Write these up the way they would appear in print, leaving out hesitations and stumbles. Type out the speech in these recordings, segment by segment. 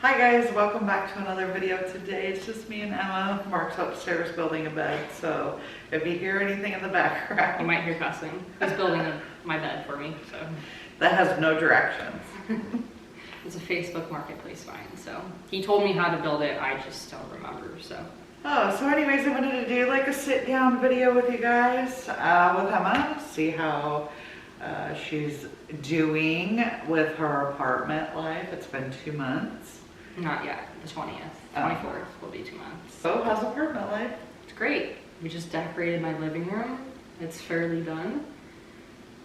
Hi guys, welcome back to another video. Today it's just me and Emma. Mark's upstairs building a bed, so if you hear anything in the background, you might hear cussing. He's building my bed for me, so. That has no directions. It's a Facebook marketplace find, so. He told me how to build it, I just don't remember, so. Oh, so anyways, I wanted to do like a sit down video with you guys, with Emma, see how she's doing with her apartment life. It's been 2 months. Not yet, the 20th. 24th will be 2 months. So how's apartment life? It's great. We just decorated my living room. It's fairly done.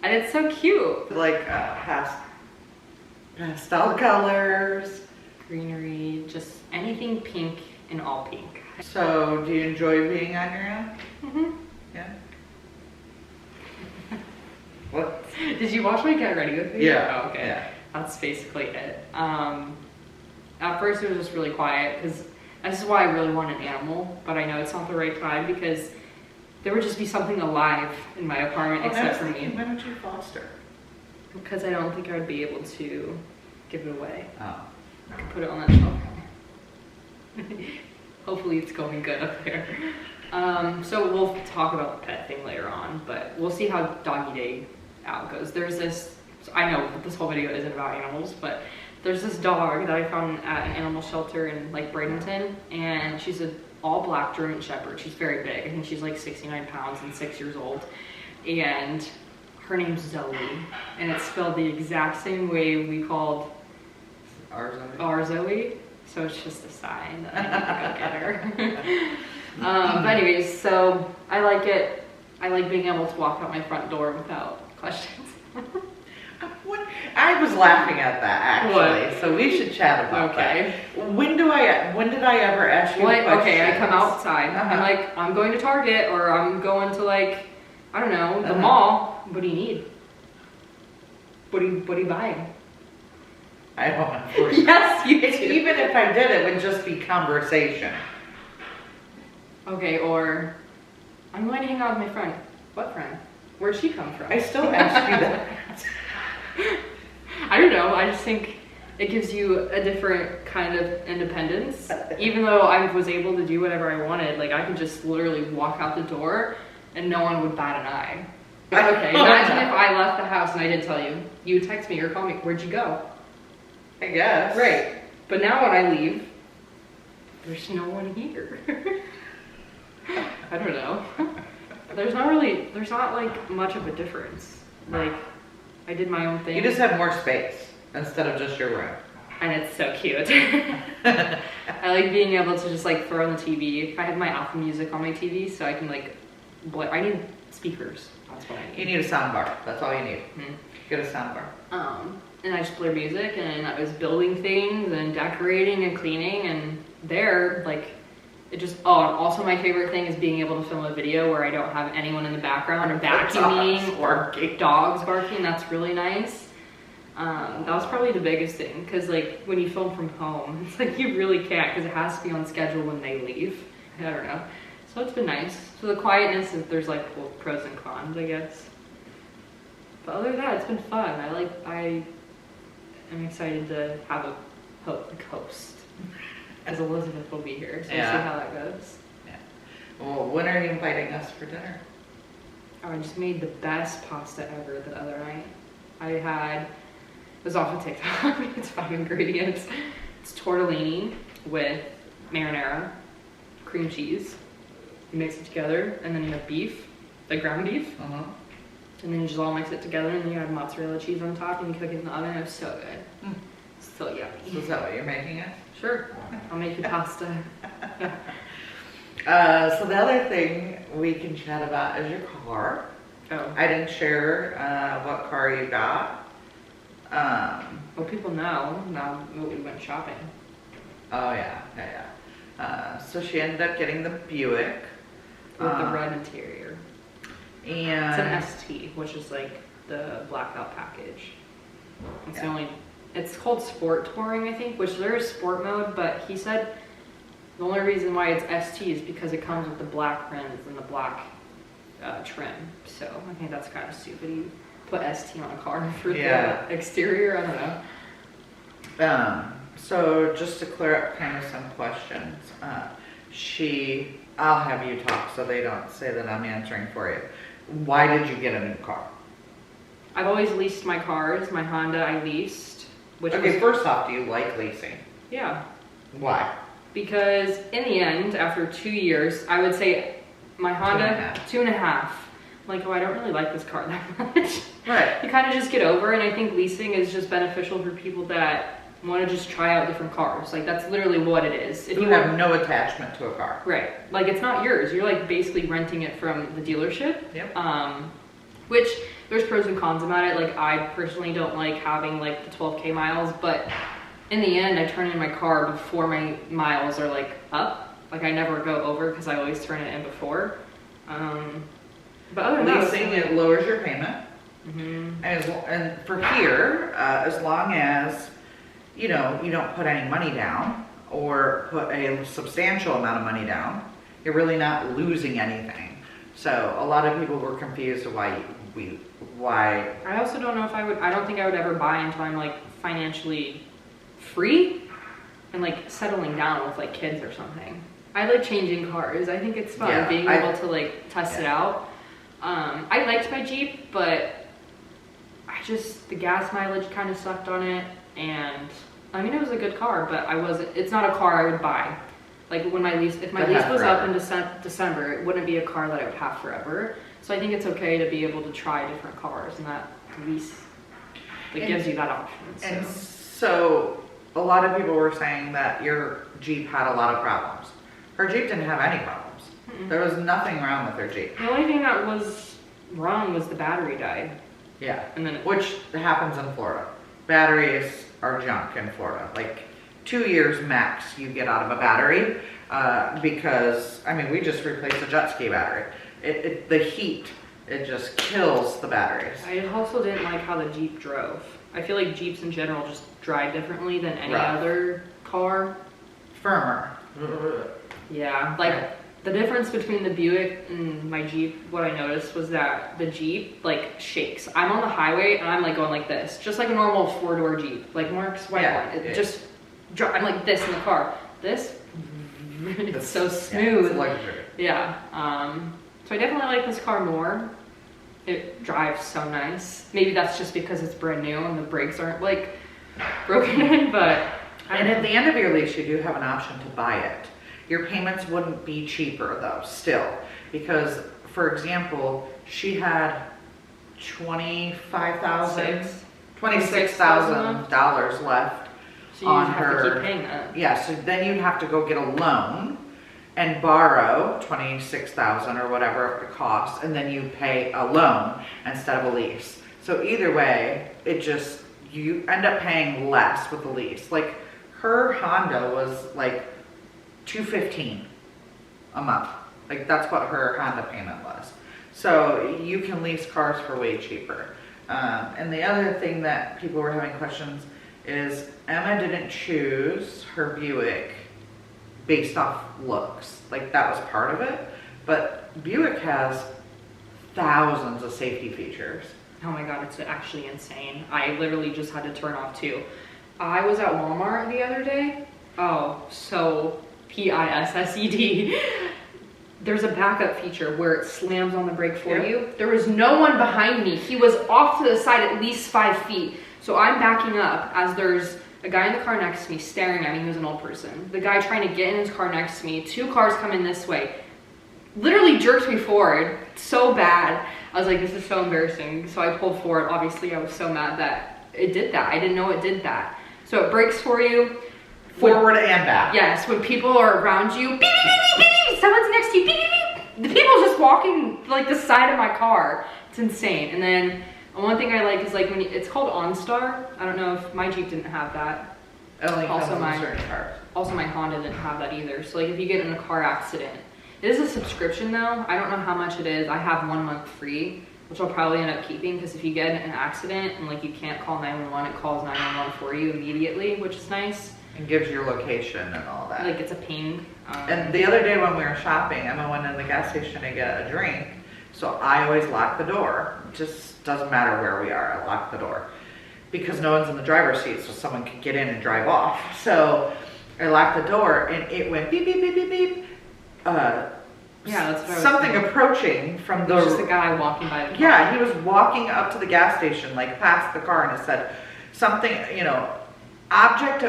And it's so cute. Like pastel colors. Greenery, just anything pink and all pink. So do you enjoy being on your own? Mm-hmm. Yeah. What? Did you watch my Get Ready With Me? Yeah. Oh, okay. Yeah. That's basically it. At first it was just really quiet because this is why I really want an animal, but I know it's not the right time because there would just be something alive in my apartment except for me. Why don't you foster? Because I don't think I would be able to give it away. Oh. I could put it on that shelf. Hopefully it's going good up there. So we'll talk about the pet thing later on, but we'll see how doggy day out goes. There's this, I know this whole video isn't about animals, but there's this dog that I found at an animal shelter in like Bradenton, and she's an all black German Shepherd. She's very big. I think she's like 69 pounds and 6 years old. And her name's Zoe, and it's spelled the exact same way we called our Zoe. So it's just a sign that I need to go get her. But anyways, so I like it. I like being able to walk out my front door without questions. I was laughing at that actually, What? so we should chat about that. When did I ever ask you questions? Okay, I come outside. I'm like, I'm going to Target, or I'm going to like, I don't know, the mall. What do you need? What are you buying? I don't know. Yes, you do. Even if I did, it would just be conversation. Okay, or I'm going to hang out with my friend. What friend? Where'd she come from? I still ask you that. I don't know, I just think it gives you a different kind of independence. Even though I was able to do whatever I wanted, like I could just literally walk out the door and no one would bat an eye. Okay, imagine if I left the house and I did tell you, you would text me or call me, where'd you go? I guess. Right, but now when I leave, there's no one here. I don't know. There's not like much of a difference. Like, I did my own thing. You just have more space instead of just your room. And it's so cute. I like being able to just like throw on the TV. I have my Apple Music on my TV, so I can like, I need speakers. That's what I need. You need a sound bar. That's all you need. Mm-hmm. Get a sound bar. And I just play music, and I was building things and decorating and cleaning, and there, like, it just, oh, and also my favorite thing is being able to film a video where I don't have anyone in the background or vacuuming or dogs barking. That's really nice. That was probably the biggest thing, because like when you film from home, it's like you really can't, because it has to be on schedule when they leave. I don't know. So it's been nice. So the quietness is, there's like both pros and cons, I guess. But other than that, it's been fun. I am excited to have a host. As Elizabeth will be here, so we'll see how that goes. Yeah. Well, when are you inviting us for dinner? Oh, I just made the best pasta ever the other night. It was off of TikTok. It's 5 ingredients. It's tortellini with marinara, cream cheese. You mix it together, and then you have beef, like ground beef. And then you just all mix it together, and then you add mozzarella cheese on top, and you cook it in the oven. It was so good. So yummy. So is that what you're making it? Sure. I'll make you pasta. So the other thing we can chat about is your car. Oh. I didn't share what car you got. Well, people know now that we went shopping. Oh yeah. So she ended up getting the Buick. With the red interior. And it's an ST, which is like the blacked out package. It's called Sport Touring, I think, which there is sport mode, but he said the only reason why it's ST is because it comes with the black rims and the black trim. So I think that's kind of stupid. You put ST on a car for the exterior, I don't know. So just to clear up kind of some questions, I'll have you talk so they don't say that I'm answering for you. Why did you get a new car? I've always leased my cars. My Honda I leased. Okay, first off, do you like leasing? Yeah. Why? Because in the end, after 2 years, I would say my Honda, 2.5. Like, oh, I don't really like this car that much. Right. You kind of just get over, and I think leasing is just beneficial for people that want to just try out different cars. Like, that's literally what it is. If you have no attachment to a car. Right. Like, it's not yours. You're like basically renting it from the dealership. Yep. Which there's pros and cons about it. Like, I personally don't like having like the 12K miles, but in the end, I turn in my car before my miles are like up. Like, I never go over because I always turn it in before. But other than that, leasing, it lowers your payment. Mm-hmm. And for here, as long as you don't put any money down or put a substantial amount of money down, you're really not losing anything. So a lot of people were confused of why. I also don't know if I don't think I would ever buy until I'm like financially free and like settling down with like kids or something. I like changing cars. I think it's fun being able to like test it out. I liked my Jeep, but the gas mileage kind of sucked on it. And I mean, it was a good car, but it's not a car I would buy. Like if my lease was up in December, it wouldn't be a car that I would have forever. So I think it's okay to be able to try different cars, and that lease gives you that option. And so a lot of people were saying that your Jeep had a lot of problems. Her Jeep didn't have any problems. Mm-mm. There was nothing wrong with her Jeep. The only thing that was wrong was the battery died. Yeah, and then which happens in Florida. Batteries are junk in Florida. Like 2 years max you get out of a battery because, I mean, we just replaced a jet ski battery. The heat, it just kills the batteries. I also didn't like how the Jeep drove. I feel like Jeeps in general just drive differently than any other car. Firmer. Yeah, like the difference between the Buick and my Jeep, what I noticed was that the Jeep like shakes. I'm on the highway and I'm like going like this, just like a normal 4-door Jeep, like Mark's white one. I'm like this in the car. This, it's so smooth. Yeah. So I definitely like this car more. It drives so nice. Maybe that's just because it's brand new and the brakes aren't like broken in, but. And at the end of your lease, you do have an option to buy it. Your payments wouldn't be cheaper though, still, because for example, she had $26,000 left so you on her. To keep paying that. Yeah, so then you'd have to go get a loan and borrow $26,000 or whatever it costs, and then you pay a loan instead of a lease. So either way, you end up paying less with a lease. Like her Honda was like $215 a month. Like that's what her Honda payment was. So you can lease cars for way cheaper. And the other thing that people were having questions is Emma didn't choose her Buick based off looks. Like that was part of it. But Buick has thousands of safety features. Oh my God, it's actually insane. I literally just had to turn off too. I was at Walmart the other day. Oh, so PISSED. There's a backup feature where it slams on the brake for you. There was no one behind me. He was off to the side at least 5 feet. So I'm backing up as there's a guy in the car next to me staring at me who's an old person. The guy trying to get in his car next to me. 2 cars come in this way. Literally jerked me forward so bad. I was like, this is so embarrassing. So I pulled forward. Obviously, I was so mad that it did that. I didn't know it did that. So it brakes for you. Forward and back. Yes, when people are around you, beep, beep, beep, beep, beep, someone's next to you, beep, beep, beep. The people just walking like the side of my car. It's insane. And then one thing I like is like when it's called OnStar. I don't know if my Jeep didn't have that. Only also my cars. Also my Honda didn't have that either. So like if you get in a car accident, it is a subscription though. I don't know how much it is. I have 1 month free, which I'll probably end up keeping because if you get in an accident and like you can't call 911, it calls 911 for you immediately, which is nice. And gives your location and all that. Like it's a ping. And the other day when we were shopping, Emma went in the gas station to get a drink. So I always lock the door. It just doesn't matter where we are, I lock the door. because no one's in the driver's seat, so someone could get in and drive off. So I locked the door, and it went beep, beep, beep, beep, beep. Yeah, that's what I was something thinking. approaching from There was just a guy walking by the car. Yeah, he was walking up to the gas station, like past the car, and it said something, you know, object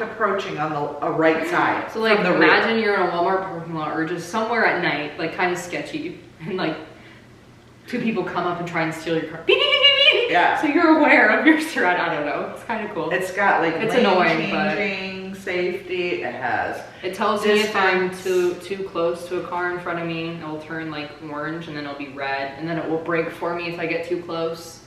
approaching on the right side. So like, from the imagine rear. you're in a Walmart parking lot or just somewhere at night, like kind of sketchy, and like 2 people come up and try and steal your car. Beep, beep, beep, beep, beep. Yeah. So you're aware of your surround. I don't know. It's kind of cool. It's got like It's lane annoying, changing, safety. It has. It tells me if I'm distance. too close to a car in front of me. It'll turn like orange, and then it'll be red, and then it will brake for me if I get too close.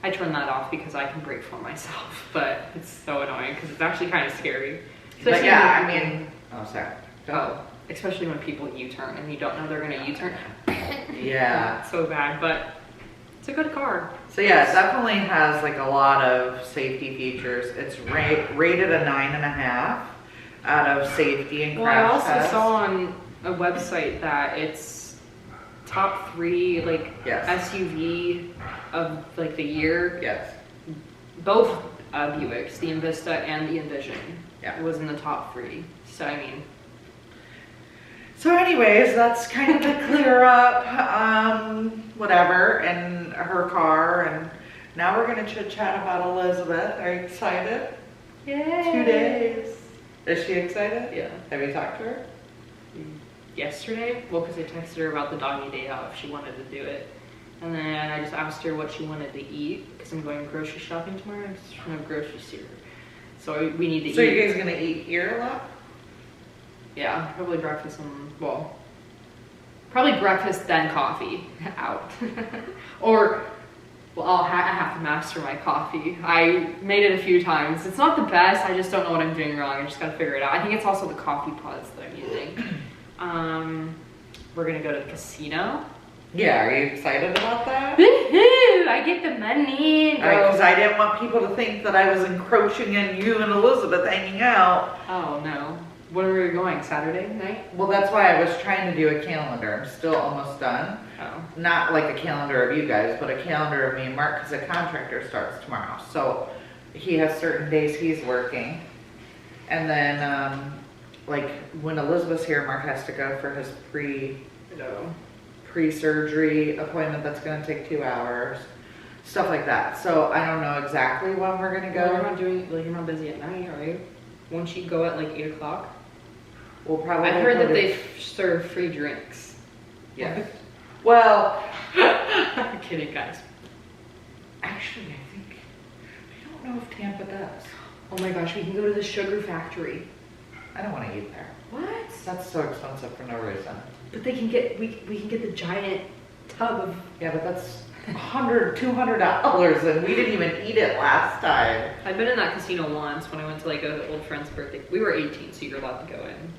I turn that off because I can brake for myself, but it's so annoying because it's actually kind of scary. But Especially yeah, when- I mean, oh sorry. especially when people U-turn and you don't know they're gonna U-turn. Yeah. It's so bad, but it's a good car. So yeah, it definitely has like a lot of safety features. It's rated a 9.5 out of safety and Well, I crash also test. saw on a website that it's top 3 like Yes. SUV of like the year. Yes. Both Buicks, the Envista and the Envision, Yeah. was in the top 3. So I mean, So anyways, that's kind of the clear up, whatever, in her car. And now we're going to chit chat about Elizabeth. Are you excited? yay! 2 days. Is she excited? Yeah. Have you talked to her? Yesterday, well, because I texted her about the doggy day out if she wanted to do it. And then I just asked her what she wanted to eat because I'm going grocery shopping tomorrow. I'm just trying to grocery store. So we need to So eat. you guys going to eat here a lot? Yeah, probably breakfast and, well, probably breakfast then coffee out. Or, well, I have to master my coffee. I made it a few times. It's not the best, I just don't know what I'm doing wrong. I just gotta figure it out. I think it's also the coffee pods that I'm using. We're gonna go to the casino. Yeah, are you excited about that? Woohoo! I get the money. Because I didn't want people to think that I was encroaching in you and Elizabeth hanging out. Oh no. When are we going? Saturday night? Well, that's why I was trying to do a calendar. I'm still almost done. Oh. Not like a calendar of you guys, but a calendar of me and Mark, because the contractor starts tomorrow. So he has certain days he's working. And then, like, when Elizabeth's here, Mark has to go for his pre-surgery appointment that's going to take 2 hours. Stuff like that. So I don't know exactly when we're going to Well, go. you're not doing, like, you're not busy at night, are you? Won't you go at like 8 o'clock? We'll probably I've heard go that to- they serve free drinks. Yes. Well, I'm kidding, guys. actually, I don't know if Tampa does. Oh my gosh, we can go to the sugar factory. I don't want to eat there. What? That's so expensive for no reason. But they can get, we can get the giant tub of. Yeah, but that's $100, $200, and we didn't even eat it last time. I've been in that casino once when I went to like an old friend's birthday. We were 18, so you're allowed to go in.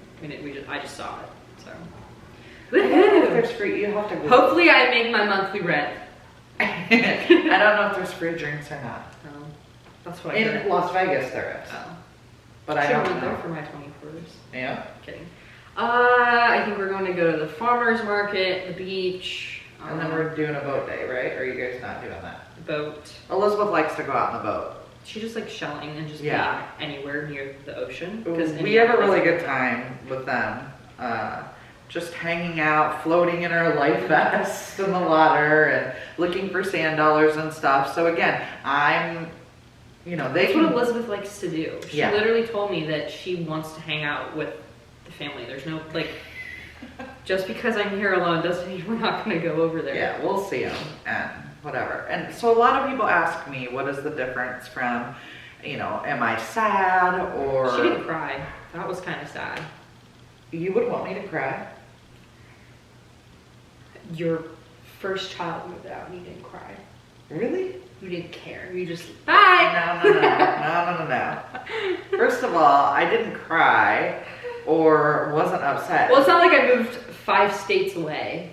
I just saw it, so. I don't know if Woohoo! there's free. You have to. Google. Hopefully, I make my monthly rent. I don't know if there's free drinks or not. No, that's what I In heard. Las Vegas, there is, Oh. but I Sure, don't went there know. for my 21st. Yeah. Kidding. I think we're going to go to the farmer's market, the beach, And then we're doing a boat day, right? Or are you guys not doing that? boat. Elizabeth likes to go out on the boat. She just likes shelling and just Yeah. being anywhere near the ocean. We have a really good time with them. Just hanging out, floating in our life vest in the water and looking for sand dollars and stuff. So again, they That's can. what Elizabeth likes to do. She Yeah. literally told me that she wants to hang out with the family. There's no, like, just because I'm here alone doesn't mean we're not going to go over there. Yeah, we'll see them and whatever. And so a lot of people ask me, what is the difference from, am I sad or... She didn't cry. That was kind of sad. You would want me to cry? Your first child moved out and you didn't cry. Really? You didn't care. You just, bye! No. First of all, I didn't cry or wasn't upset. Well, it's not like I moved 5 states away.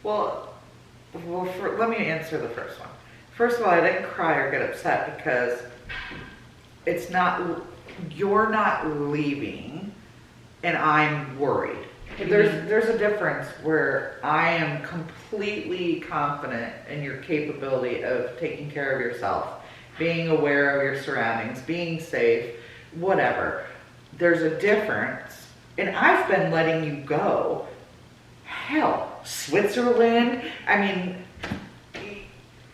Let me answer the first one. First of all, I didn't cry or get upset because you're not leaving and I'm worried. There's a difference where I am completely confident in your capability of taking care of yourself being aware of your surroundings, being safe, whatever. There's a difference. And I've been letting you go. Hell, Switzerland, I mean,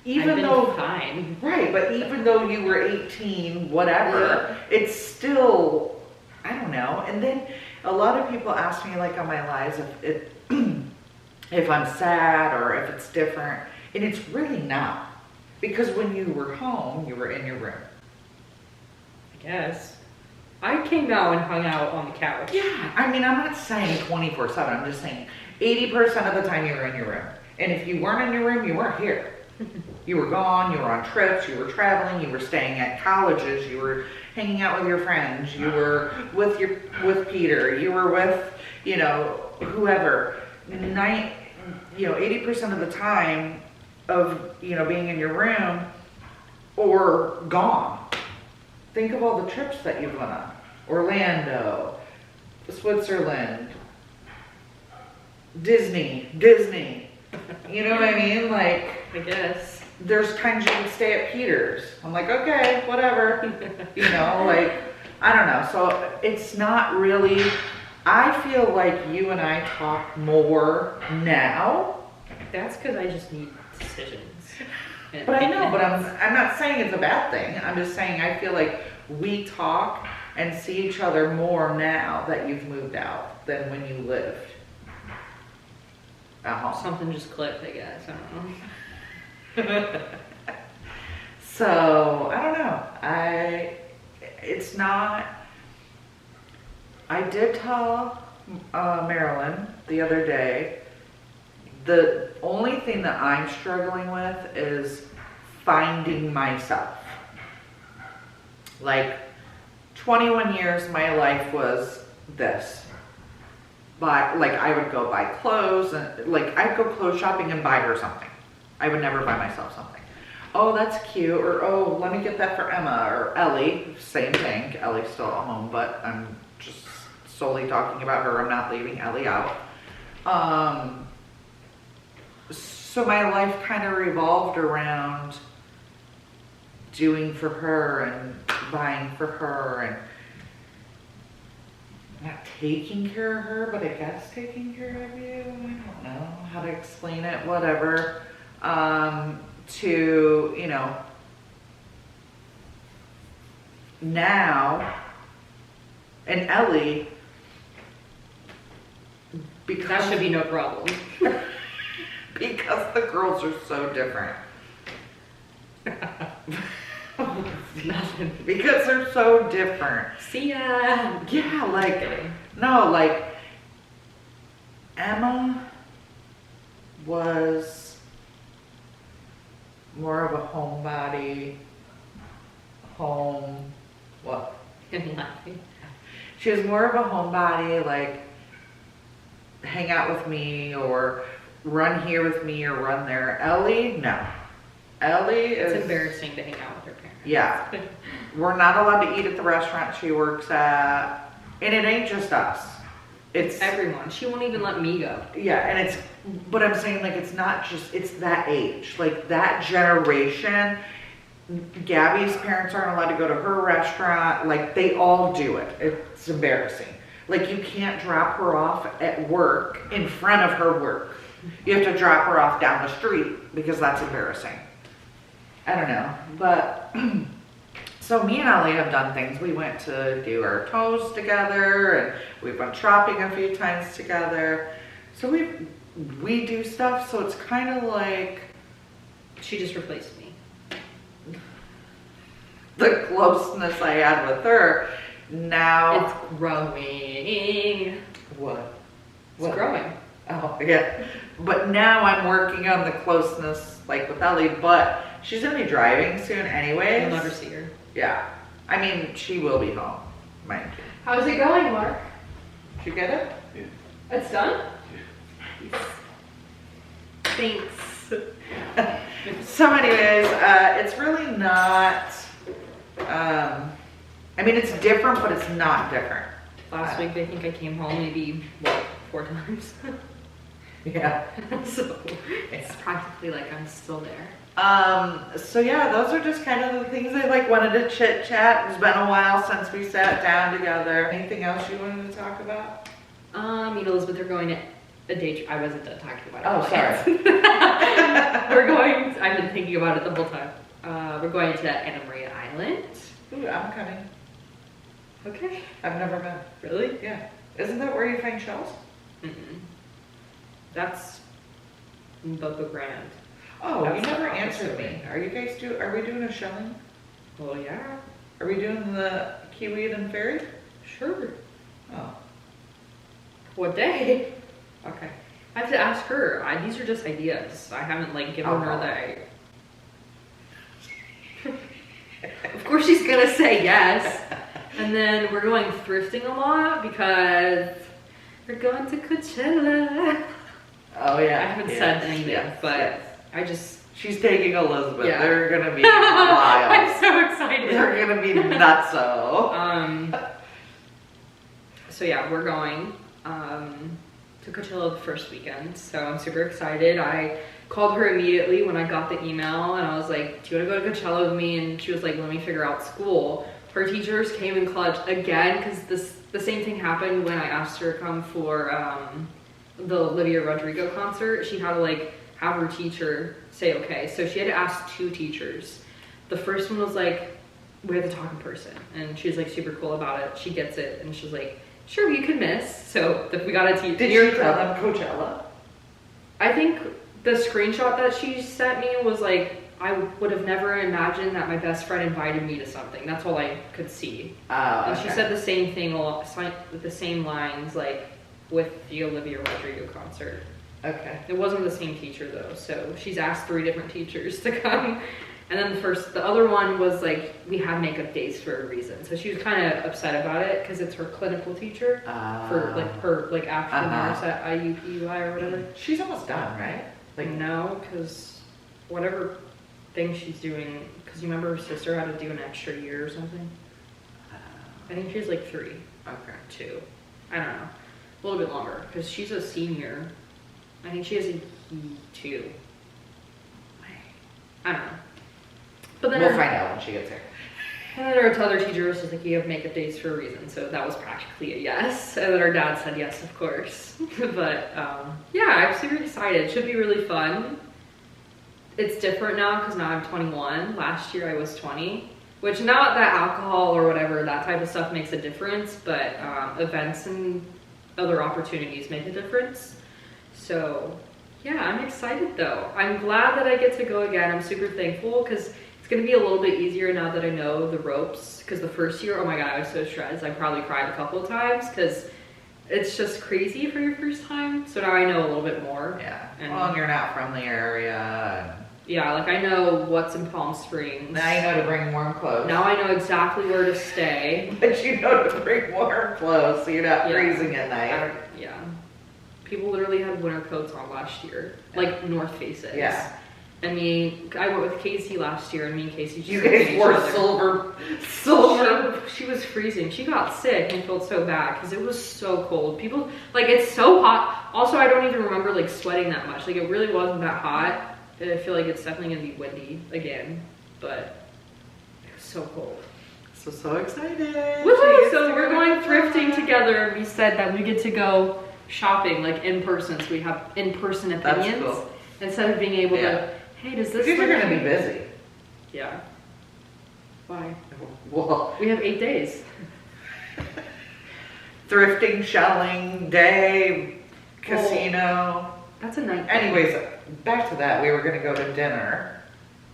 even though, fine. right, but even though you were 18, whatever, it's still, I don't know. And then a lot of people ask me, like on my lives, if I'm sad or if it's different, and it's really not. Because when you were home, you were in your room. I guess. I came out and hung out on the couch. Yeah, I mean, I'm not saying 24/7, I'm just saying 80% of the time you were in your room. And if you weren't in your room, you weren't here. You were gone, you were on trips, you were traveling, you were staying at colleges, you were hanging out with your friends, you were with Peter, you were with, you know, whoever. 80% of the time of, you know, being in your room or gone. Think of all the trips that you've went on. Orlando, Switzerland, Disney. You know what I mean? Like, I guess. There's times you can stay at Peter's. I'm like, okay, whatever. You know, like, I don't know. So it's not really, I feel like you and I talk more now. That's because I just need decisions. But I know, but I'm not saying it's a bad thing. I'm just saying I feel like we talk and see each other more now that you've moved out than when you lived at home. Something just clicked, I guess. I don't know. So, I don't know. I did tell Marilyn the other day, the only thing that I'm struggling with is finding myself. Like, 21 years, my life was this. But, like, I would go buy clothes, and, like, I'd go clothes shopping and buy her something. I would never buy myself something. Oh, that's cute, or oh, let me get that for Emma, or Ellie, same thing. Ellie's still at home, but I'm just solely talking about her. I'm not leaving Ellie out. So my life kind of revolved around doing for her and buying for her and not taking care of her, but I guess taking care of you. I don't know how to explain it, whatever. To, you know, now, and Ellie, because That should be no problem. because the girls are so different. Nothing. Because they're so different. See ya. Yeah, like, no, like, Emma was more of a homebody, what? I'm laughing. She was more of a homebody, like, hang out with me or run here with me or run there. Ellie, no. Ellie is... It's embarrassing to hang out with her parents. Yeah. We're not allowed to eat at the restaurant she works at. And it ain't just us. It's everyone. She won't even let me go. Yeah, and it's, but I'm saying, like, it's not just, it's that age. Like, that generation, Gabby's parents aren't allowed to go to her restaurant. Like, they all do it. It's embarrassing. Like, you can't drop her off at work in front of her work. You have to drop her off down the street because that's embarrassing. I don't know, but so me and Ellie have done things. We went to do our toes together, and we've went shopping a few times together. So we do stuff. So it's kind of like She just replaced me. the closeness I had with her. Now It's growing. what? It's growing. Oh yeah, but now I'm working on the closeness, like with Ellie. But she's gonna be driving soon, anyways. You'll never see her. Yeah, I mean, she will be home, mind you. How's it going, Mark? Did you get it? Yeah. It's done? Yeah. Thanks. So anyways, it's really not, I mean, it's different, but it's not different. Last week, I think I came home maybe, 4 times? Yeah. So it's practically like I'm still there. So yeah, those are just kind of the things I like wanted to chit chat. It's been a while since we sat down together. Anything else you wanted to talk about? Me and Elizabeth are going to a day trip. I wasn't done talking about it. Oh, sorry. We're going, I've been thinking about it the whole time. We're going to Anna Maria Island. Ooh, I'm coming. Okay. I've never been. Really? Yeah. Isn't that where you find shells? Mm-mm. That's Boca Grande. Oh, That's you the never opposite answered me. way. Are we doing a shelling? Well, yeah. Are we doing the Kiwi and Ferry? Sure. Oh. What day? Okay. I have to ask her. These are just ideas. I haven't like given her the. Of course she's gonna say yes. And then we're going thrifting a lot because we're going to Coachella. Oh yeah. I haven't said anything, but I just. She's taking Elizabeth. Yeah. They're gonna be wild. I'm so excited. They're gonna be nutso. So yeah, we're going to Coachella the first weekend, so I'm super excited. I called her immediately when I got the email, and I was like, do you want to go to Coachella with me? And she was like, let me figure out school. Her teachers came in clutch again, because the same thing happened when I asked her to come for the Olivia Rodrigo concert. She had to like have her teacher say okay, so she had to ask 2 teachers. The first one was like, we have to talk in person, and she was like super cool about it. She gets it, and she's like, sure, you can miss. So we got a teacher. Did you tell them Coachella? I think the screenshot that she sent me was like, I would have never imagined that my best friend invited me to something. That's all I could see. Oh, and okay. she said the same thing with the same lines, like with the Olivia Rodrigo concert. Okay. It wasn't the same teacher though, so she's asked 3 different teachers to come. And then the other one was like, we have makeup days for a reason. So she was kind of upset about it because it's her clinical teacher for like her like African nurse at IUPUI or whatever. She's almost done, right? Like no, because whatever thing she's doing, because you remember her sister had to do an extra year or something. I think she's like 3. Okay. 2. I don't know. A little bit longer because she's a senior. I think she has a 2. I don't know. But then We'll find out when she gets here. And then our other teacher was just like, you have makeup days for a reason. So that was practically a yes. And then our dad said yes, of course. But yeah, I'm super excited. It should be really fun. It's different now because now I'm 21. Last year I was 20. Which not that alcohol or whatever, that type of stuff makes a difference. But events and other opportunities make a difference. So yeah, I'm excited though. I'm glad that I get to go again. I'm super thankful because it's gonna be a little bit easier now that I know the ropes, because the first year, oh my god, I was so stressed. I probably cried a couple of times because it's just crazy for your first time. So now I know a little bit more. Yeah. And well, and you're not from the area. yeah, like I know what's in Palm Springs. Now you know to bring warm clothes. Now I know exactly where to stay. But you know to bring warm clothes so you're not freezing at night. Yeah. People literally had winter coats on last year, like North Faces. Yeah. I mean, I went with Casey last year, and me and Casey just You guys wore silver. She was freezing. She got sick and felt so bad because it was so cold. People, like, it's so hot. Also, I don't even remember, like, sweating that much. Like, it really wasn't that hot. I feel like it's definitely going to be windy again, but it was so cold. So excited. Woohoo! So we're going thrifting together, and we said that we get to go shopping, like, in person, so we have in-person opinions. That's cool. Instead of being able to, hey, does this Because you're look going to be busy. Yeah. Why? Well, We have 8 days. thrifting, shelling, day, casino. That's a night. Anyways, back to that. We were going to go to dinner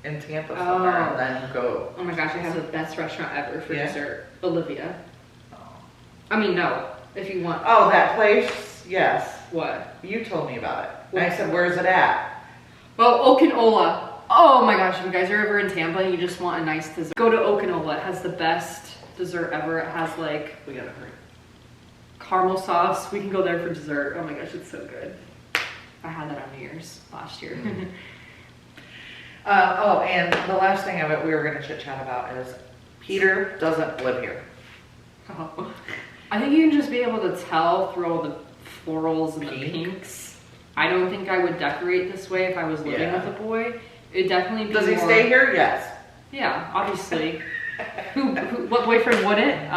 in Tampa somewhere and then go. Oh my gosh, I have the best restaurant ever for Yeah? dessert. Olivia. Oh. I mean, no, if you want. Oh, that place? Yes. What? You told me about it. What? And I said, where's it at? Well, Okinola. Oh my gosh, if you guys are ever in Tampa and you just want a nice dessert, go to Okinola. It has the best dessert ever. It has like We gotta hurry. caramel sauce. We can go there for dessert. Oh my gosh, it's so good. I had that on New Year's last year. Oh, and the last thing of it we were going to chit chat about is Peter doesn't live here. Oh. I think you can just be able to tell through all the florals and the Pink. pinks. I don't think I would decorate this way if I was living Yeah. with a boy. It'd definitely be Does he more- stay here? Yes. Yeah, obviously. What boyfriend wouldn't?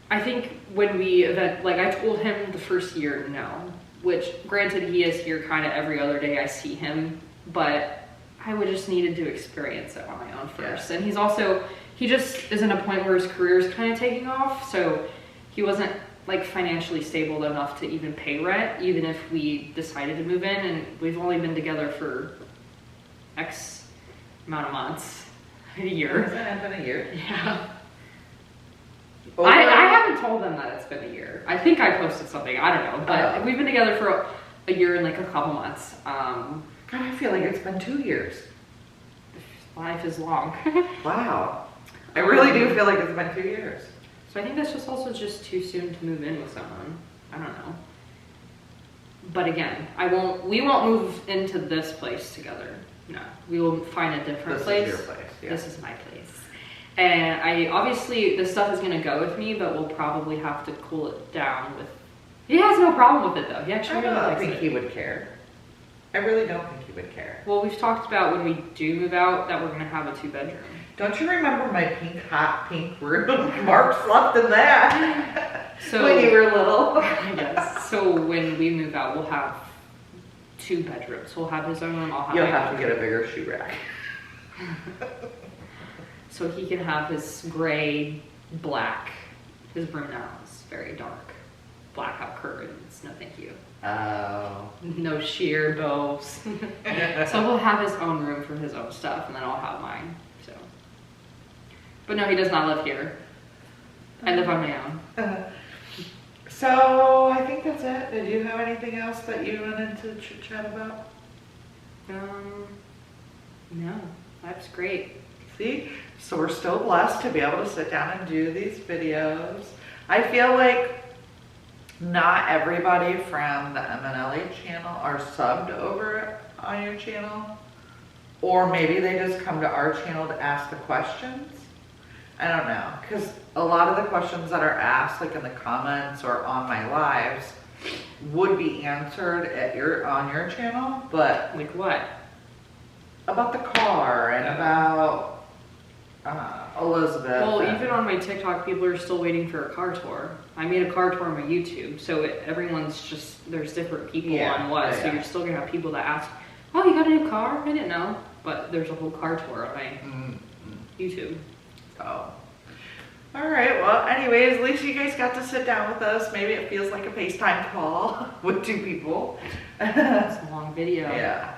I think when I told him the first year no, which granted he is here kind of every other day I see him, but I would just needed to experience it on my own first. Yeah. And he just is in a point where his career is kind of taking off, so he wasn't like financially stable enough to even pay rent, even if we decided to move in, and we've only been together for X amount of months, a year. Hasn't it been a year? Yeah. Over- I haven't told them that it's been a year. I think I posted something, I don't know, but we've been together for a year and like a couple months. God, I feel like it's been 2 years. Life is long. Wow. I really do feel like it's been 2 years. So I think that's just too soon to move in with someone. I don't know. But again, we won't move into this place together. No, we will find a different place. This is your place, yeah. This is my place. And obviously this stuff is gonna go with me, but we'll probably have to cool it down with, he has no problem with it though. He actually I really don't likes think it. he would care. I really don't think he would care. Well, we've talked about when we do move out that we're gonna have a 2-bedroom. Don't you remember my hot pink room? Mark slept in that So when you were little. yes. So when we move out, we'll have 2 bedrooms. We'll have his own room. I'll have You'll my have own to get a room. bigger shoe rack. So he can have his gray, black. His room now is very dark. Blackout curtains. No, thank you. Oh. No sheer bows. So he'll have his own room for his own stuff, and then I'll have mine. So, but no, he does not live here. I live on my own. So I think that's it. Did you have anything else that you wanted to chit chat about? No, that's great. See? So we're still blessed to be able to sit down and do these videos. I feel like not everybody from the Ellie channel are subbed over on your channel. Or maybe they just come to our channel to ask the questions. I don't know. Because a lot of the questions that are asked, like in the comments or on my lives, would be answered on your channel. But Like what? about the car and about Elizabeth. Well, and- even on my TikTok, people are still waiting for a car tour. I made a car tour on my YouTube, so everyone's just, there's different people Yeah, on what, so yeah. you're still gonna have people that ask, oh, you got a new car? I didn't know. But there's a whole car tour on my YouTube. Oh. All right. Well, anyways, at least you guys got to sit down with us. Maybe it feels like a FaceTime call with 2 people. It's a long video. Yeah.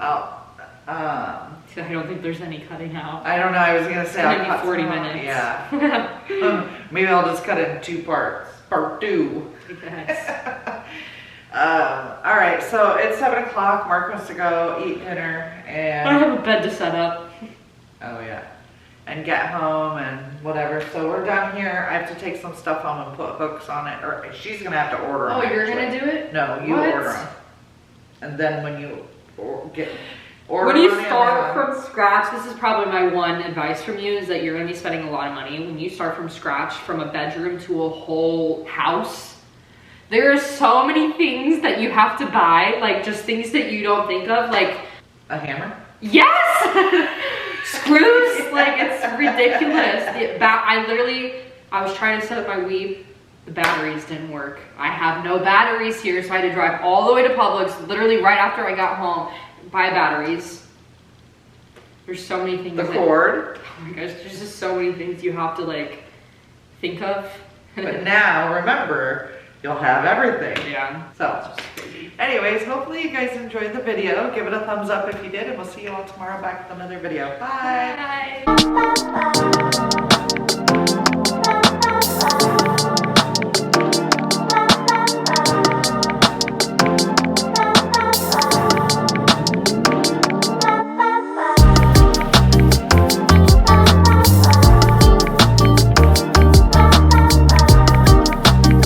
Oh. I don't think there's any cutting out. I don't know. I was gonna say It's I'll gonna cut be 40 some out. minutes. Yeah. Maybe I'll just cut it in 2 parts. Part 2. Yes. All right. So it's 7 o'clock. Mark wants to go eat dinner I and have a bed to set up. oh yeah, and get home and whatever. So we're done here. I have to take some stuff home and put hooks on it, or she's gonna have to order them. Oh, you're actually. gonna do it? No, you What? order them. And then when you order When you on start Amazon- from scratch, this is probably my one advice from you, is that you're gonna be spending a lot of money. When you start from scratch, from a bedroom to a whole house, there are so many things that you have to buy, like just things that you don't think of, like, a hammer. yes! Screws, like it's ridiculous. I was trying to set up my weave, the batteries didn't work. I have no batteries here, so I had to drive all the way to Publix, literally right after I got home, buy batteries. There's so many things. The cord. Oh my gosh, there's just so many things you have to like think of. But now remember, you'll have everything. Yeah. So, anyways, hopefully you guys enjoyed the video. Give it a thumbs up if you did, and we'll see you all tomorrow back with another video. Bye. Bye.